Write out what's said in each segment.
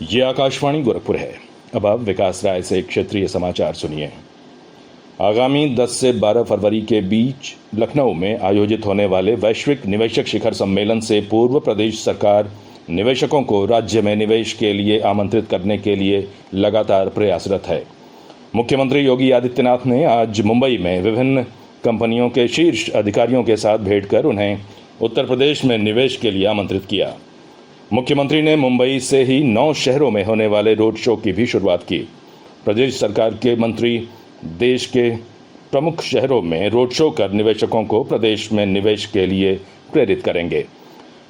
ये आकाशवाणी गोरखपुर है। अब आप विकास राय से क्षेत्रीय समाचार सुनिए। आगामी 10 से 12 फरवरी के बीच लखनऊ में आयोजित होने वाले वैश्विक निवेशक शिखर सम्मेलन से पूर्व प्रदेश सरकार निवेशकों को राज्य में निवेश के लिए आमंत्रित करने के लिए लगातार प्रयासरत है। मुख्यमंत्री योगी आदित्यनाथ ने आज मुंबई में विभिन्न कंपनियों के शीर्ष अधिकारियों के साथ भेंट कर उन्हें उत्तर प्रदेश में निवेश के लिए आमंत्रित किया। मुख्यमंत्री ने मुंबई से ही 9 शहरों में होने वाले रोड शो की भी शुरुआत की। प्रदेश सरकार के मंत्री देश के प्रमुख शहरों में रोड शो कर निवेशकों को प्रदेश में निवेश के लिए प्रेरित करेंगे।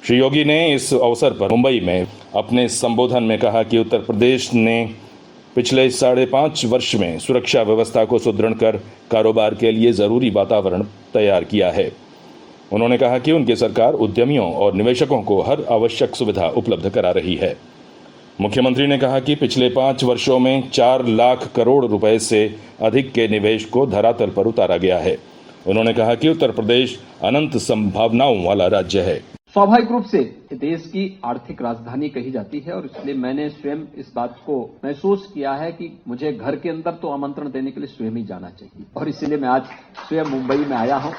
श्री योगी ने इस अवसर पर मुंबई में अपने संबोधन में कहा कि उत्तर प्रदेश ने पिछले 5.5 वर्ष में सुरक्षा व्यवस्था को सुदृढ़ कर कारोबार के लिए जरूरी वातावरण तैयार किया है। उन्होंने कहा कि उनकी सरकार उद्यमियों और निवेशकों को हर आवश्यक सुविधा उपलब्ध करा रही है। मुख्यमंत्री ने कहा कि पिछले 5 वर्षों में 4 लाख करोड़ रुपए से अधिक के निवेश को धरातल पर उतारा गया है। उन्होंने कहा कि उत्तर प्रदेश अनंत संभावनाओं वाला राज्य है। स्वाभाविक रूप से देश की आर्थिक राजधानी कही जाती है और इसलिए मैंने स्वयं इस बात को महसूस किया है कि मुझे घर के अंदर तो आमंत्रण देने के लिए स्वयं ही जाना चाहिए और इसीलिए मैं आज स्वयं मुंबई में आया हूं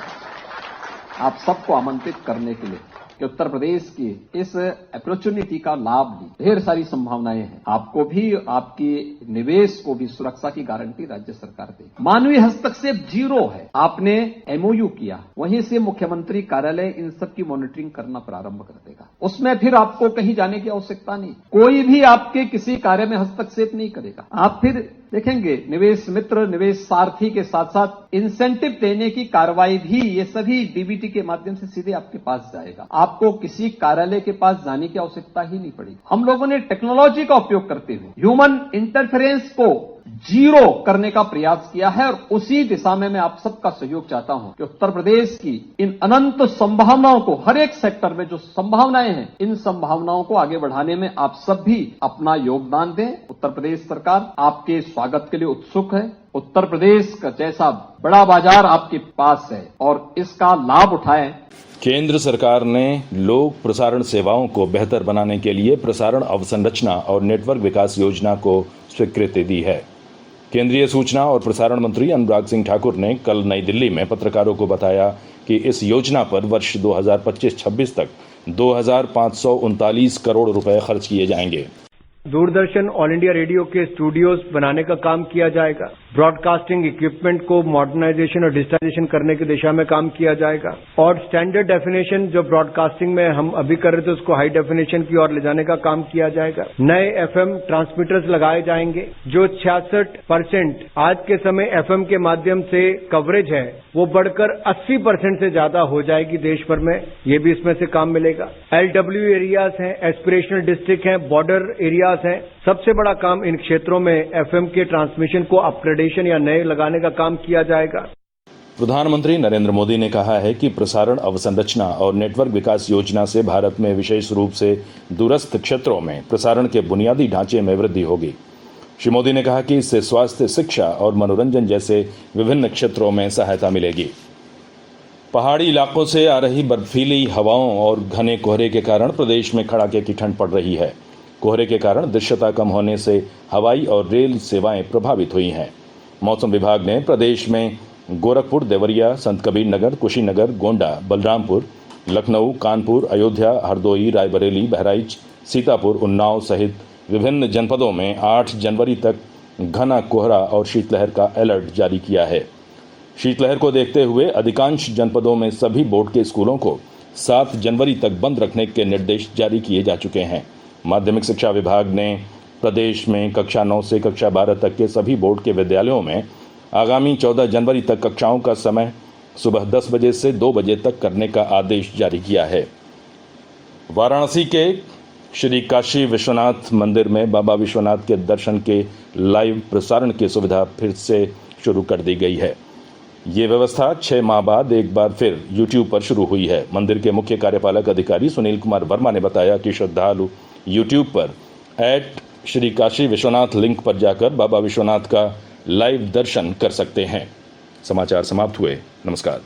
आप सबको आमंत्रित करने के लिए कि उत्तर प्रदेश की इस अपॉर्चुनिटी का लाभ ली। ढेर सारी संभावनाएं हैं। आपको भी, आपकी निवेश को भी सुरक्षा की गारंटी राज्य सरकार देगी। मानवीय हस्तक्षेप 0 है। आपने एमओयू किया, वहीं से मुख्यमंत्री कार्यालय इन सब की मॉनिटरिंग करना प्रारंभ कर देगा। उसमें फिर आपको कहीं जाने की आवश्यकता नहीं। कोई भी आपके किसी कार्य में हस्तक्षेप नहीं करेगा। आप फिर देखेंगे निवेश मित्र, निवेश सारथी के साथ साथ इंसेंटिव देने की कार्रवाई भी ये सभी डीबीटी के माध्यम से सीधे आपके पास जाएगा। आपको किसी कार्यालय के पास जाने की आवश्यकता ही नहीं पड़ेगी। हम लोगों ने टेक्नोलॉजी का उपयोग करते हुए ह्यूमन इंटरफेरेंस को 0 करने का प्रयास किया है और उसी दिशा में मैं आप सबका सहयोग चाहता हूं कि उत्तर प्रदेश की इन अनंत संभावनाओं को, हर एक सेक्टर में जो संभावनाएं हैं, इन संभावनाओं को आगे बढ़ाने में आप सब भी अपना योगदान दें। उत्तर प्रदेश सरकार आपके स्वागत के लिए उत्सुक है। उत्तर प्रदेश का जैसा बड़ा बाजार आपके पास है और इसका लाभ उठाएं। केंद्र सरकार ने लोक प्रसारण सेवाओं को बेहतर बनाने के लिए प्रसारण अवसंरचना और नेटवर्क विकास योजना को स्वीकृति दी है। केंद्रीय सूचना और प्रसारण मंत्री अनुराग सिंह ठाकुर ने कल नई दिल्ली में पत्रकारों को बताया कि इस योजना पर वर्ष 2025-26 तक 2,539 करोड़ रुपए खर्च किए जाएंगे। दूरदर्शन ऑल इंडिया रेडियो के स्टूडियोज बनाने का काम किया जाएगा। ब्रॉडकास्टिंग इक्विपमेंट को मॉडर्नाइजेशन और डिजिटाइजेशन करने की दिशा में काम किया जाएगा और स्टैंडर्ड डेफिनेशन जो ब्रॉडकास्टिंग में हम अभी कर रहे थे उसको हाई डेफिनेशन की ओर ले जाने का काम किया जाएगा। नए एफएम ट्रांसमीटर्स लगाए जाएंगे। जो 66% आज के समय एफएम के माध्यम से कवरेज है वो बढ़कर 80% से ज्यादा हो जाएगी देश भर में। ये भी इसमें से काम मिलेगा। एलडब्ल्यू एरियाज हैं, एस्पिरेशनल डिस्ट्रिक्ट हैं, बॉर्डर एरियाज हैं। सबसे बड़ा काम इन क्षेत्रों में एफएम के ट्रांसमिशन को अपग्रेडेशन या नए लगाने का काम किया जाएगा। प्रधानमंत्री नरेंद्र मोदी ने कहा है कि प्रसारण अवसंरचना और नेटवर्क विकास योजना से भारत में विशेष रूप से दूरस्थ क्षेत्रों में प्रसारण के बुनियादी ढांचे में वृद्धि होगी। श्री मोदी ने कहा कि इससे स्वास्थ्य, शिक्षा और मनोरंजन जैसे विभिन्न क्षेत्रों में सहायता मिलेगी। पहाड़ी इलाकों से आ रही बर्फीली हवाओं और घने कोहरे के कारण प्रदेश में कड़ाके की ठंड पड़ रही है। कोहरे के कारण दृश्यता कम होने से हवाई और रेल सेवाएं प्रभावित हुई हैं। मौसम विभाग ने प्रदेश में गोरखपुर, देवरिया, संत कबीर नगर, कुशीनगर, गोंडा, बलरामपुर, लखनऊ, कानपुर, अयोध्या, हरदोई, रायबरेली, बहराइच, सीतापुर, उन्नाव सहित विभिन्न जनपदों में 8 जनवरी तक घना कोहरा और शीतलहर का अलर्ट जारी किया है। शीतलहर को देखते हुए अधिकांश जनपदों में सभी बोर्ड के स्कूलों को 7 जनवरी तक बंद रखने के निर्देश जारी किए जा चुके हैं। माध्यमिक शिक्षा विभाग ने प्रदेश में कक्षा 9 से कक्षा 12 तक के सभी बोर्ड के विद्यालयों में आगामी 14 जनवरी तक कक्षाओं का समय सुबह 10 बजे से 2 बजे तक करने का आदेश जारी किया है। वाराणसी के श्री काशी विश्वनाथ मंदिर में बाबा विश्वनाथ के दर्शन के लाइव प्रसारण की सुविधा फिर से शुरू कर दी गई है। ये व्यवस्था 6 माह बाद एक बार फिर YouTube पर शुरू हुई है। मंदिर के मुख्य कार्यपालक अधिकारी सुनील कुमार वर्मा ने बताया कि श्रद्धालु YouTube पर @श्री काशी विश्वनाथ लिंक पर जाकर बाबा विश्वनाथ का लाइव दर्शन कर सकते हैं। समाचार समाप्त हुए। नमस्कार।